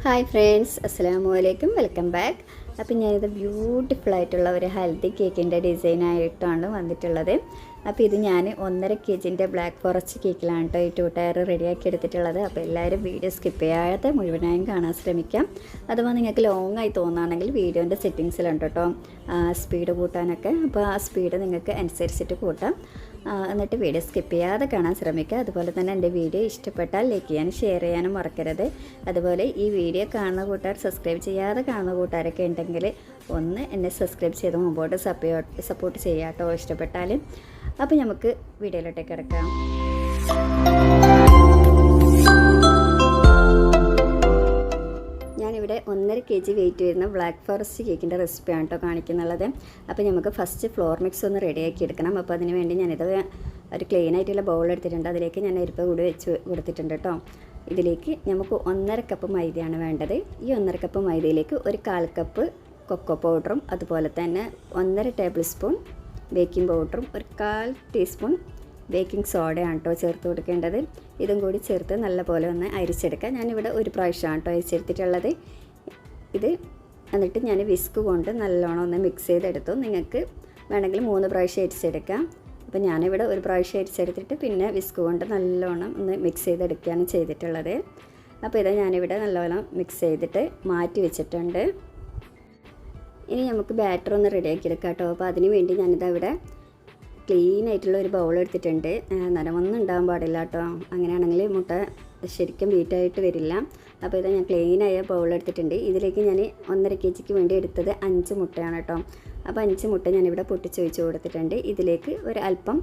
Hi friends, അസ്സലാമു അലൈക്കും. Welcome back. അപ്പോൾ ഞാനിത് ബ്യൂട്ടിഫുൾ ആയിട്ടുള്ള ഒരു ഹൽദി കേക്കിൻ്റെ ഡിസൈനായിട്ടാണ് വന്നിട്ടുള്ളത്. അപ്പോൾ ഇത് ഞാൻ 1.5 kg ബ്ലാക്ക് ഫോറസ്റ്റ് കേക്കിലാണ് കേട്ടോ ഈ 2 ടയർ റെഡിയാക്കി എടുത്തിട്ടുള്ളത്. അപ്പോൾ എല്ലാവരും വീഡിയോ സ്കിപ്പ് ചെയ്യാതെ മുഴുവനായും കാണാൻ ശ്രമിക്കാം. അഥവാ നിങ്ങൾക്ക് ലോങ് ആയി തോന്നുകയാണെങ്കിൽ വീഡിയോൻ്റെ സെറ്റിങ്സിലുണ്ട് കേട്ടോ സ്പീഡ് കൂട്ടാനൊക്കെ. അപ്പോൾ ആ സ്പീഡ് നിങ്ങൾക്ക് അനുസരിച്ചിട്ട് കൂട്ടാം. എന്നിട്ട് വീഡിയോ സ്കിപ്പ് ചെയ്യാതെ കാണാൻ ശ്രമിക്കുക. അതുപോലെ തന്നെ എൻ്റെ വീഡിയോ ഇഷ്ടപ്പെട്ടാൽ ലൈക്ക് ചെയ്യാനും ഷെയർ ചെയ്യാനും മറക്കരുത്. അതുപോലെ ഈ വീഡിയോ കാണുന്ന കൂട്ടുകാർ സബ്സ്ക്രൈബ് ചെയ്യാതെ കാണുന്ന കൂട്ടുകാരൊക്കെ ഉണ്ടെങ്കിൽ ഒന്ന് എന്നെ സബ്സ്ക്രൈബ് ചെയ്ത് മുമ്പോട്ട് സപ്പോർട്ട് ചെയ്യാം കേട്ടോ ഇഷ്ടപ്പെട്ടാൽ. അപ്പോൾ നമുക്ക് വീഡിയോയിലോട്ടേക്ക് കിടക്കാം. ഞാനിവിടെ 1.5 kg വെയിറ്റ് വരുന്ന ബ്ലാക്ക് ഫോറസ്റ്റ് കേക്കിൻ്റെ റെസിപ്പിയാണ് കേട്ടോ കാണിക്കുന്നുള്ളത്. അപ്പോൾ നമുക്ക് ഫസ്റ്റ് ഫ്ലോർ മിക്സ് ഒന്ന് റെഡിയാക്കി എടുക്കണം. അപ്പോൾ അതിന് വേണ്ടി ഞാനിത് ഒരു ക്ലീൻ ആയിട്ടുള്ള ബൗൾ എടുത്തിട്ടുണ്ട്. അതിലേക്ക് ഞാൻ അരിപ്പ കൂടി വെച്ച് കൊടുത്തിട്ടുണ്ട് കേട്ടോ. ഇതിലേക്ക് നമുക്ക് 1.5 കപ്പ് മൈദയാണ് വേണ്ടത്. ഈ 1.5 കപ്പ് മൈദയിലേക്ക് ഒരു 1/4 കപ്പ് കൊക്കോ പൗഡറും അതുപോലെ തന്നെ 1.5 ടേബിൾ സ്പൂൺ ബേക്കിംഗ് പൗഡറും ഒരു 1/4 ടീസ്പൂൺ ബേക്കിംഗ് സോഡയാണ് കേട്ടോ ചേർത്ത് കൊടുക്കേണ്ടത്. ഇതും കൂടി ചേർത്ത് നല്ലപോലെ ഒന്ന് അരിച്ചെടുക്കാം. ഞാനിവിടെ ഒരു പ്രാവശ്യമാണ് കേട്ടോ അരിച്ചെടുത്തിട്ടുള്ളത്. ഇത് എന്നിട്ട് ഞാൻ വിസ്ക് കൊണ്ട് നല്ലോണം ഒന്ന് മിക്സ് ചെയ്തെടുത്തു. നിങ്ങൾക്ക് വേണമെങ്കിൽ 3 പ്രാവശ്യം അരിച്ചെടുക്കാം. അപ്പോൾ ഞാനിവിടെ ഒരു പ്രാവശ്യം അരിച്ചെടുത്തിട്ട് പിന്നെ വിസ്ക് കൊണ്ട് നല്ലോണം ഒന്ന് മിക്സ് ചെയ്തെടുക്കുകയാണ് ചെയ്തിട്ടുള്ളത്. അപ്പോൾ ഇത് ഞാനിവിടെ നല്ലോണം മിക്സ് ചെയ്തിട്ട് മാറ്റി വെച്ചിട്ടുണ്ട്. ഇനി നമുക്ക് ബാറ്റർ ഒന്ന് റെഡിയാക്കി എടുക്കാം കേട്ടോ. അപ്പോൾ അതിന് വേണ്ടി ഞാനിതവിടെ ക്ലീൻ ആയിട്ടുള്ള ഒരു ബൗൾ എടുത്തിട്ടുണ്ട്. നനവൊന്നും ഉണ്ടാകാൻ പാടില്ല കേട്ടോ, അങ്ങനെയാണെങ്കിൽ മുട്ട ശരിക്കും ബീറ്റായിട്ട് വരില്ല. അപ്പോൾ ഇത് ഞാൻ ക്ലീനായ ബൗൾ എടുത്തിട്ടുണ്ട്. ഇതിലേക്ക് ഞാൻ 1.5 kg വേണ്ടി എടുത്തത് 5 മുട്ടയാണ് കേട്ടോ. അപ്പോൾ 5 മുട്ട ഞാനിവിടെ പൊട്ടിച്ച് ഒഴിച്ച് കൊടുത്തിട്ടുണ്ട്. ഇതിലേക്ക് ഒരു അല്പം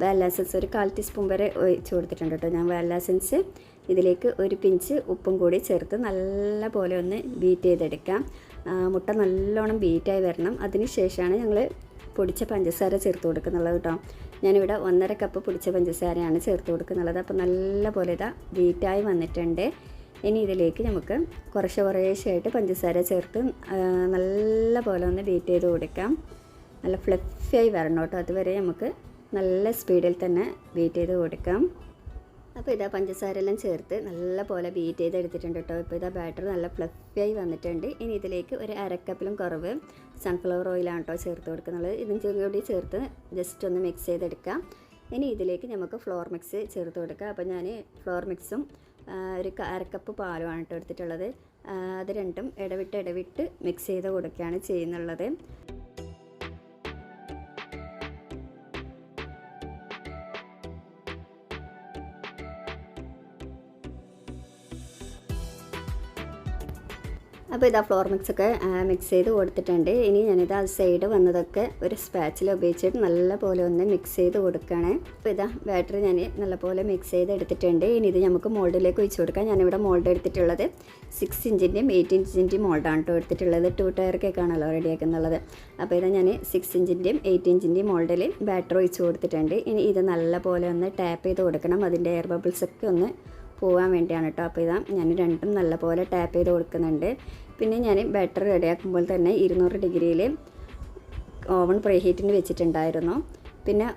വാനില എസൻസ് ഒരു 1/4 ടീസ്പൂൺ വരെ ഒഴിച്ച് കൊടുത്തിട്ടുണ്ട് കേട്ടോ ഞാൻ വാനില എസൻസ്. ഇതിലേക്ക് ഒരു പിഞ്ച് ഉപ്പും കൂടി ചേർത്ത് നല്ല പോലെ ഒന്ന് ബീറ്റ് ചെയ്തെടുക്കാം. മുട്ട നല്ലോണം ബീറ്റായി വരണം. അതിന് ശേഷമാണ് ഞങ്ങൾ പൊടിച്ച പഞ്ചസാര ചേർത്ത് കൊടുക്കുന്നുള്ളത് കേട്ടോ. ഞാനിവിടെ 1.5 കപ്പ് പൊടിച്ച പഞ്ചസാരയാണ് ചേർത്ത് കൊടുക്കുന്നുള്ളത്. അപ്പോൾ നല്ല പോലെ ഇതാ ബീറ്റായി വന്നിട്ടുണ്ട്. ഇനി ഇതിലേക്ക് നമുക്ക് കുറേശ്ശെയായിട്ട് പഞ്ചസാര ചേർത്ത് നല്ല പോലെ ഒന്ന് ബീറ്റ് ചെയ്ത് കൊടുക്കാം. നല്ല ഫ്ലഫിയായി വരണം കേട്ടോ. അതുവരെ നമുക്ക് നല്ല സ്പീഡിൽ തന്നെ ബീറ്റ് ചെയ്ത് കൊടുക്കാം. അപ്പോൾ ഇതാ പഞ്ചസാര എല്ലാം ചേർത്ത് നല്ല പോലെ ബീറ്റ് ചെയ്തെടുത്തിട്ടുണ്ട് കേട്ടോ. ഇപ്പോൾ ഇതാ ബാറ്റർ നല്ല ഫ്ലഫിയായി വന്നിട്ടുണ്ട്. ഇനി ഇതിലേക്ക് ഒരു 1/2 കപ്പിലും കുറവ് സൺഫ്ലവർ ഓയിലാണ് കേട്ടോ ചേർത്ത് കൊടുക്കുന്നത്. ഇതും കൂടി ചേർത്ത് ജസ്റ്റ് ഒന്ന് മിക്സ് ചെയ്തെടുക്കാം. ഇനി ഇതിലേക്ക് നമുക്ക് ഫ്ലോർ മിക്സ് ചേർത്ത് കൊടുക്കാം. അപ്പോൾ ഞാൻ ഫ്ലോർ മിക്സും ഒരു 1/2 കപ്പ് പാലുമാണ് കേട്ടോ എടുത്തിട്ടുള്ളത്. അത് രണ്ടും ഇടവിട്ട് മിക്സ് ചെയ്ത് കൊടുക്കുകയാണ് ചെയ്യുന്നുള്ളത്. അപ്പോൾ ഇതാ ഫ്ലോർ മിക്സൊക്കെ മിക്സ് ചെയ്ത് കൊടുത്തിട്ടുണ്ട്. ഇനി ഞാനിത് ആ സൈഡ് വന്നതൊക്കെ ഒരു സ്പാച്ചിൽ ഉപയോഗിച്ചിട്ട് നല്ല പോലെ ഒന്ന് മിക്സ് ചെയ്ത് കൊടുക്കുകയാണ്. അപ്പോൾ ഇതാ ബാറ്റർ ഞാൻ നല്ലപോലെ മിക്സ് ചെയ്ത് എടുത്തിട്ടുണ്ട്. ഇനി ഇത് നമുക്ക് മോൾഡിലേക്ക് ഒഴിച്ച് കൊടുക്കാം. ഞാനിവിടെ മോൾഡ് എടുത്തിട്ടുള്ളത് 6 ഇഞ്ചിൻ്റെയും 8 ഇഞ്ചിൻ്റെയും മോൾഡാണ് കേട്ടോ എടുത്തിട്ടുള്ളത്. 2 ടയർ കേക്കാണല്ലോ റെഡിയാക്കുന്നുള്ളത്. അപ്പോൾ ഇത് ഞാൻ 6 ഇഞ്ചിൻ്റെയും 8 ഇഞ്ചിൻ്റെയും മോൾഡിൽ ബാറ്റർ ഒഴിച്ച് കൊടുത്തിട്ടുണ്ട്. ഇനി ഇത് നല്ല പോലെ ഒന്ന് ടാപ്പ് ചെയ്ത് കൊടുക്കണം. അതിൻ്റെ എയർ ബബിൾസൊക്കെ ഒന്ന് പോകാൻ വേണ്ടിയാണ് കേട്ടോ. അപ്പോൾ ഇതാ ഞാൻ രണ്ടും നല്ലപോലെ ടാപ്പ് ചെയ്ത് കൊടുക്കുന്നുണ്ട്. പിന്നെ ഞാൻ ബാറ്റർ റെഡിയാക്കുമ്പോൾ തന്നെ 200 ഡിഗ്രിയിൽ ഓവൺ പ്രീ ഹീറ്റിന് വെച്ചിട്ടുണ്ടായിരുന്നു. പിന്നെ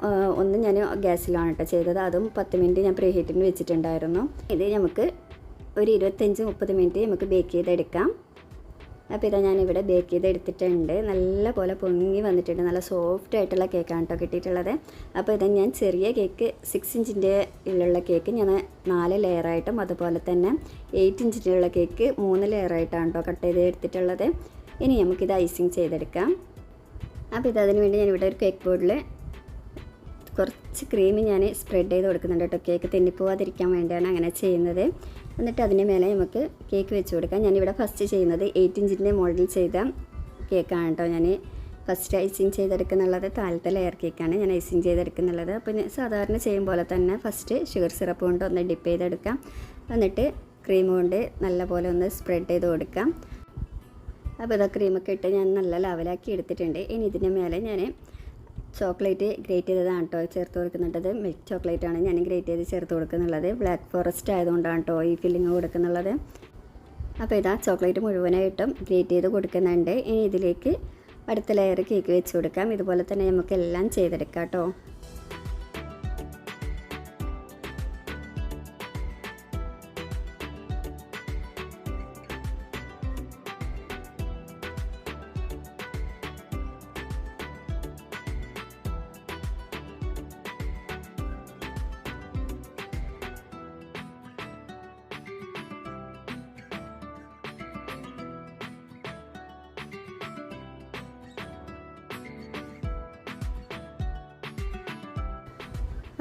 ഒന്ന് ഞാൻ ഗ്യാസിലാണ് കേട്ടോ ചെയ്തത്. അതും 10 മിനിറ്റ് ഞാൻ പ്രീ ഹീറ്റിന് വെച്ചിട്ടുണ്ടായിരുന്നു. ഇത് നമുക്ക് ഒരു 25-30 മിനിറ്റ് നമുക്ക് ബേക്ക് ചെയ്തെടുക്കാം. അപ്പോൾ ഇതാ ഞാനിവിടെ ബേക്ക് ചെയ്തെടുത്തിട്ടുണ്ട്. നല്ല പോലെ പൊങ്ങി വന്നിട്ടുണ്ട്. നല്ല സോഫ്റ്റ് ആയിട്ടുള്ള കേക്കാണ് കേട്ടോ കിട്ടിയിട്ടുള്ളത്. അപ്പോൾ ഇത് ഞാൻ ചെറിയ കേക്ക് 6 ഇഞ്ചിൻ്റെ ഉള്ള കേക്ക് ഞാൻ 4 ലെയറായിട്ടും അതുപോലെ തന്നെ 8 ഇഞ്ചിലുള്ള കേക്ക് 3 ലെയറായിട്ടാണ് കേട്ടോ കട്ട് ചെയ്ത് എടുത്തിട്ടുള്ളത്. ഇനി നമുക്കിത് ഐസിങ് ചെയ്തെടുക്കാം. അപ്പോൾ ഇതിന് വേണ്ടി ഞാനിവിടെ ഒരു കേക്ക് ബോർഡിൽ കുറച്ച് ക്രീം ഞാൻ സ്പ്രെഡ് ചെയ്ത് കൊടുക്കുന്നുണ്ട് കേട്ടോ. കേക്ക് തെന്നിപ്പോവാതിരിക്കാൻ വേണ്ടിയാണ് അങ്ങനെ ചെയ്യുന്നത്. എന്നിട്ട് അതിന് മേലെ നമുക്ക് കേക്ക് വെച്ച് കൊടുക്കാം. ഞാനിവിടെ ഫസ്റ്റ് ചെയ്യുന്നത് 8 ഇഞ്ചിൻ്റെ മോൾഡിൽ ചെയ്ത കേക്കാണ് കേട്ടോ. ഞാൻ ഫസ്റ്റ് ഐസിങ് ചെയ്തെടുക്കുന്നുള്ളത് താഴത്തെ ലെയർ കേക്കാണ് ഞാൻ ഐസിങ് ചെയ്തെടുക്കുന്നുള്ളത്. അപ്പോൾ സാധാരണ ചെയ്യും പോലെ തന്നെ ഫസ്റ്റ് ഷുഗർ സിറപ്പ് കൊണ്ട് ഒന്ന് ഡിപ്പ് ചെയ്തെടുക്കാം. എന്നിട്ട് ക്രീം കൊണ്ട് നല്ല പോലെ ഒന്ന് സ്പ്രെഡ് ചെയ്ത് കൊടുക്കാം. അപ്പോൾ ഇതാ ക്രീമൊക്കെ ഇട്ട് ഞാൻ നല്ല ലെവലാക്കി എടുത്തിട്ടുണ്ട്. ഇനി ഇതിന് മേലെ ഞാൻ ചോക്ലേറ്റ് ഗ്രേറ്റ് ചെയ്തതാണ് കേട്ടോ ചേർത്ത് കൊടുക്കുന്നുള്ളത്. മിൽക്ക് ചോക്ലേറ്റാണ് ഞാൻ ഗ്രേറ്റ് ചെയ്ത് ചേർത്ത് കൊടുക്കുന്നുള്ളത്. ബ്ലാക്ക് ഫോറസ്റ്റ് ആയതുകൊണ്ടാണ് കേട്ടോ ഈ ഫില്ലിങ് കൊടുക്കുന്നുള്ളത്. അപ്പോൾ ഇതാ ചോക്ലേറ്റ് മുഴുവനായിട്ടും ഗ്രേറ്റ് ചെയ്ത് കൊടുക്കുന്നുണ്ട്. ഇനി ഇതിലേക്ക് അടുത്ത ലെയർ കേക്ക് വെച്ച് കൊടുക്കാം. ഇതുപോലെ തന്നെ നമുക്ക് എല്ലാം ചെയ്തെടുക്കാം കേട്ടോ.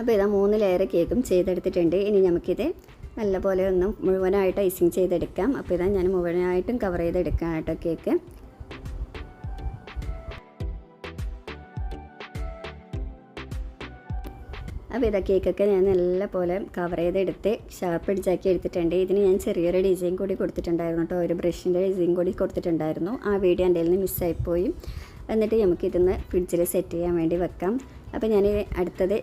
അപ്പോൾ ഇതാ 3 ലെയർ കേക്കും ചെയ്തെടുത്തിട്ടുണ്ട്. ഇനി നമുക്കിത് നല്ലപോലെ ഒന്ന് മുഴുവനായിട്ട് ഐസിങ് ചെയ്തെടുക്കാം. അപ്പോൾ ഇതാ ഞാൻ മുഴുവനായിട്ടും കവർ ചെയ്തെടുക്കാം കേട്ടോ കേക്ക്. അപ്പോൾ ഇതാ കേക്കൊക്കെ ഞാൻ നല്ല പോലെ കവർ ചെയ്തെടുത്ത് ഷാർപ്പ് എഡ്ജാക്കി എടുത്തിട്ടുണ്ട്. ഇതിന് ഞാൻ ചെറിയൊരു ഡിസൈൻ കൂടി കൊടുത്തിട്ടുണ്ടായിരുന്നു കേട്ടോ, ഒരു ബ്രഷിൻ്റെ ഡിസൈൻ കൂടി കൊടുത്തിട്ടുണ്ടായിരുന്നു. ആ വീഡിയോ എൻ്റെ കയ്യിൽ നിന്ന് മിസ്സായിപ്പോയി. എന്നിട്ട് നമുക്കിതൊന്ന് ഫ്രിഡ്ജിൽ സെറ്റ് ചെയ്യാൻ വേണ്ടി വെക്കാം. അപ്പോൾ ഞാൻ അടുത്തത്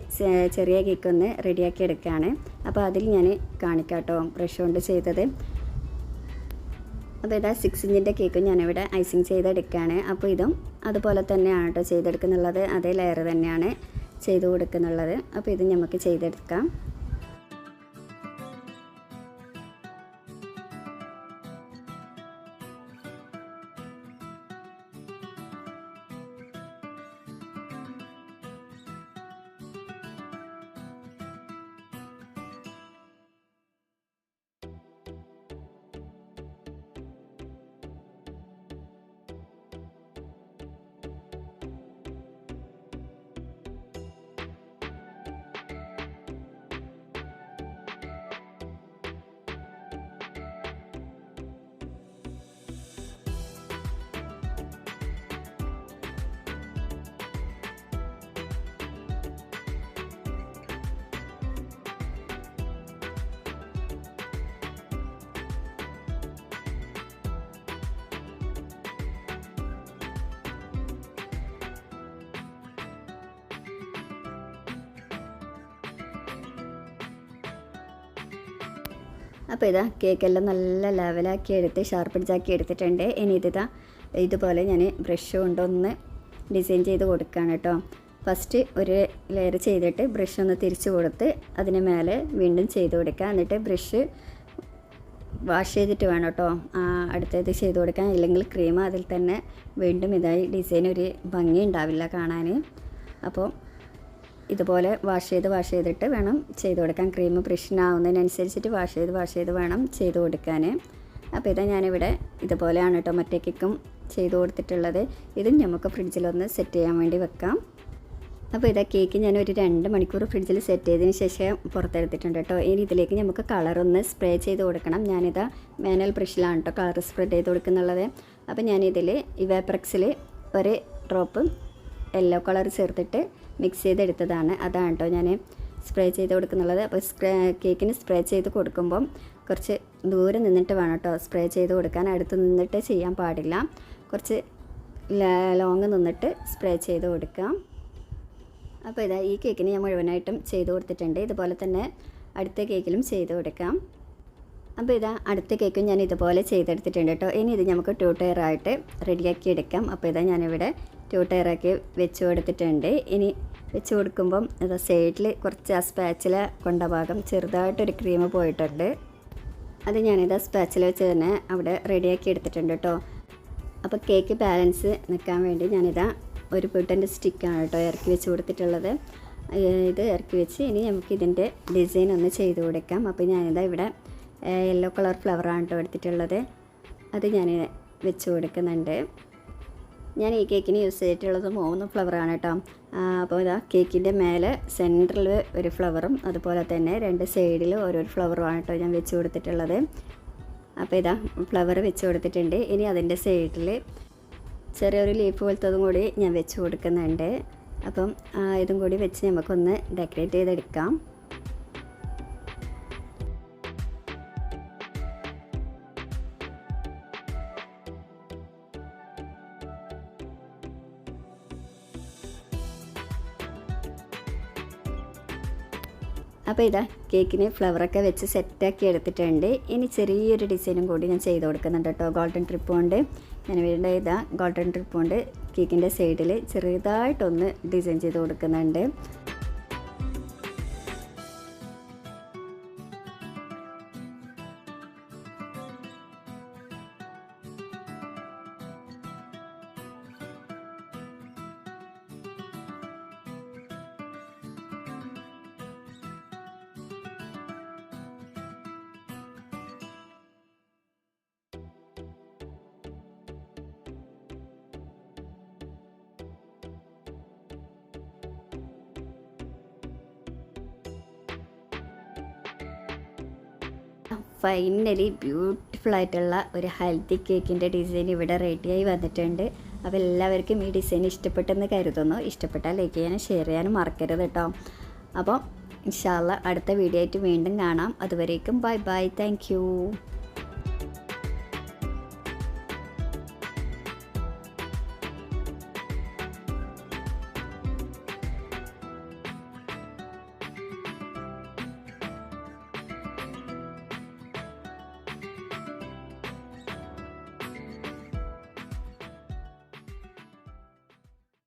ചെറിയ കേക്കൊന്ന് റെഡിയാക്കി എടുക്കുകയാണ്. അപ്പോൾ അതിൽ ഞാൻ കാണിക്കാം കേട്ടോ ബ്രഷ് കൊണ്ട് ചെയ്തത്. അപ്പോൾ ഇതാ 6 ഇഞ്ചിൻ്റെ കേക്കും ഞാനിവിടെ ഐസിങ് ചെയ്തെടുക്കുകയാണ്. അപ്പോൾ ഇതും അതുപോലെ തന്നെയാണ് കേട്ടോ ചെയ്തെടുക്കുന്നുള്ളത്, അതേ ലെയർ തന്നെയാണ് ചെയ്ത് കൊടുക്കുന്നുള്ളത്. അപ്പോൾ ഇത് നമുക്ക് ചെയ്തെടുക്കാം. അപ്പോൾ ഇതാ കേക്കെല്ലാം നല്ല ലെവലാക്കി എടുത്ത് ഷാർപ്പ് എഡ്ജാക്കി എടുത്തിട്ടുണ്ട്. ഇനി ഇതുപോലെ ഞാൻ ബ്രഷ് കൊണ്ടൊന്ന് ഡിസൈൻ ചെയ്ത് കൊടുക്കുകയാണ് കേട്ടോ. ഫസ്റ്റ് ഒരു ലെയർ ചെയ്തിട്ട് ബ്രഷ് ഒന്ന് തിരിച്ച് കൊടുത്ത് അതിന് മേലെ വീണ്ടും ചെയ്ത് കൊടുക്കുക. എന്നിട്ട് ബ്രഷ് വാഷ് ചെയ്തിട്ട് വേണം കേട്ടോ അടുത്തത് ചെയ്ത് കൊടുക്കാൻ, ഇല്ലെങ്കിൽ ക്രീം അതിൽ തന്നെ വീണ്ടും ഇതായി ഡിസൈൻ ഒരു ഭംഗി ഉണ്ടാവില്ല കാണാൻ. അപ്പോൾ ഇതുപോലെ വാഷ് ചെയ്തിട്ട് വേണം ചെയ്ത് കൊടുക്കാൻ. ക്രീം ബ്രഷിനാവുന്നതിനനുസരിച്ചിട്ട് വാഷ് ചെയ്ത് വേണം ചെയ്ത് കൊടുക്കാൻ. അപ്പോൾ ഇതാ ഞാനിവിടെ ഇതുപോലെയാണ് കേട്ടോ മറ്റേ കേക്കും ചെയ്ത് കൊടുത്തിട്ടുള്ളത്. ഇതും നമുക്ക് ഫ്രിഡ്ജിലൊന്ന് സെറ്റ് ചെയ്യാൻ വേണ്ടി വെക്കാം. അപ്പോൾ ഇതാ കേക്ക് ഞാൻ ഒരു 2 മണിക്കൂർ ഫ്രിഡ്ജിൽ സെറ്റ് ചെയ്തതിന് ശേഷം പുറത്തെടുത്തിട്ടുണ്ട് കേട്ടോ. ഇനി ഇതിലേക്ക് നമുക്ക് കളറൊന്ന് സ്പ്രേ ചെയ്ത് കൊടുക്കണം. ഞാനിതാ മാനുവൽ ബ്രഷിലാണ് കേട്ടോ കളർ സ്പ്രെഡ് ചെയ്ത് കൊടുക്കുന്നുള്ളത്. അപ്പോൾ ഞാനിതിൽ ഇവാപ്രക്സിൽ ഒരു ഡ്രോപ്പ് യെല്ലോ കളർ ചേർത്തിട്ട് മിക്സ് ചെയ്തെടുത്തതാണ്. അതാണ് കേട്ടോ ഞാൻ സ്പ്രേ ചെയ്ത് കൊടുക്കുന്നുള്ളത്. അപ്പോൾ കേക്കിന് സ്പ്രേ ചെയ്ത് കൊടുക്കുമ്പം കുറച്ച് ദൂരെ നിന്നിട്ട് വേണം കേട്ടോ സ്പ്രേ ചെയ്ത് കൊടുക്കാൻ. അടുത്ത് നിന്നിട്ട് ചെയ്യാൻ പാടില്ല, കുറച്ച് ലോങ് നിന്നിട്ട് സ്പ്രേ ചെയ്ത് കൊടുക്കാം. അപ്പോൾ ഇതാ ഈ കേക്കിന് ഞാൻ മുഴുവനായിട്ടും ചെയ്ത് കൊടുത്തിട്ടുണ്ട്. ഇതുപോലെ തന്നെ അടുത്ത കേക്കിലും ചെയ്ത് കൊടുക്കാം. അപ്പോൾ ഇതാ അടുത്ത കേക്കും ഞാൻ ഇതുപോലെ ചെയ്തെടുത്തിട്ടുണ്ട് കേട്ടോ. ഇനി ഇത് നമുക്ക് 2 ടയറായിട്ട് റെഡിയാക്കി എടുക്കാം. അപ്പോൾ ഇതാ ഞാനിവിടെ 2 ടയറാക്കി വെച്ച് കൊടുത്തിട്ടുണ്ട്. ഇനി വെച്ച് കൊടുക്കുമ്പം ഇതാ സൈഡിൽ കുറച്ച് ആ സ്പാച്ചില കൊണ്ട ഭാഗം ചെറുതായിട്ടൊരു ക്രീം പോയിട്ടുണ്ട്. അത് ഞാനിതാ സ്പാച്ചില വെച്ച് തന്നെ അവിടെ റെഡിയാക്കി എടുത്തിട്ടുണ്ട് കേട്ടോ. അപ്പോൾ കേക്ക് ബാലൻസ് നിൽക്കാൻ വേണ്ടി ഞാനിതാ ഒരു പുട്ടൻ്റെ സ്റ്റിക്കാണ് കേട്ടോ ഇറക്കി വെച്ച് കൊടുത്തിട്ടുള്ളത്. ഇത് ഇറക്കി വെച്ച് ഇനി നമുക്ക് ഇതിൻ്റെ ഡിസൈൻ ഒന്ന് ചെയ്ത് കൊടുക്കാം. അപ്പോൾ ഞാനിതാ ഇവിടെ യെല്ലോ കളർ ഫ്ലവറാണ് കേട്ടോ എടുത്തിട്ടുള്ളത്. അത് ഞാൻ വെച്ച് കൊടുക്കുന്നുണ്ട്. ഞാൻ ഈ കേക്കിന് യൂസ് ചെയ്തിട്ടുള്ളത് 3 ഫ്ലവറാണ് കേട്ടോ. അപ്പോൾ ഇതാ കേക്കിൻ്റെ മേലെ സെൻറ്ററിൽ ഒരു ഫ്ലവറും അതുപോലെ തന്നെ 2 സൈഡിൽ ഓരോരു ഫ്ലവറുമാണ് കേട്ടോ ഞാൻ വെച്ച് കൊടുത്തിട്ടുള്ളത്. അപ്പോൾ ഇതാ ഫ്ലവർ വെച്ച് കൊടുത്തിട്ടുണ്ട്. ഇനി അതിൻ്റെ സൈഡിൽ ചെറിയൊരു ലീഫ് പോലത്തതും കൂടി ഞാൻ വെച്ച് കൊടുക്കുന്നുണ്ട്. അപ്പം ഇതും കൂടി വെച്ച് നമുക്കൊന്ന് ഡെക്കറേറ്റ് ചെയ്തെടുക്കാം. അപ്പോൾ ഇതാ കേക്കിന് ഫ്ലവറൊക്കെ വെച്ച് സെറ്റാക്കി എടുത്തിട്ടുണ്ട്. ഇനി ചെറിയൊരു ഡിസൈനും കൂടി ഞാൻ ചെയ്ത് കൊടുക്കുന്നുണ്ട് കേട്ടോ. ഗോൾഡൻ ട്രിപ്പ് കൊണ്ട് ഞാൻ വീണ്ടും ഇതാ ഗോൾഡൻ ട്രിപ്പ് കൊണ്ട് കേക്കിൻ്റെ സൈഡിൽ ചെറുതായിട്ടൊന്ന് ഡിസൈൻ ചെയ്ത് കൊടുക്കുന്നുണ്ട്. ഫൈനലി ബ്യൂട്ടിഫുൾ ആയിട്ടുള്ള ഒരു ഹെൽത്തി കേക്കിൻ്റെ ഡിസൈൻ ഇവിടെ റെഡിയായി വന്നിട്ടുണ്ട്. അപ്പോൾ എല്ലാവർക്കും ഈ ഡിസൈൻ ഇഷ്ടപ്പെട്ടെന്ന് കരുതുന്നു. ഇഷ്ടപ്പെട്ടാൽ ലൈക്ക് ചെയ്യാനും ഷെയർ ചെയ്യാനും മറക്കരുത് കേട്ടോ. അപ്പോൾ ഇൻഷാ അല്ലാഹ് അടുത്ത വീഡിയോ ആയിട്ട് വീണ്ടും കാണാം. അതുവരേക്കും ബൈ ബൈ. Thank you.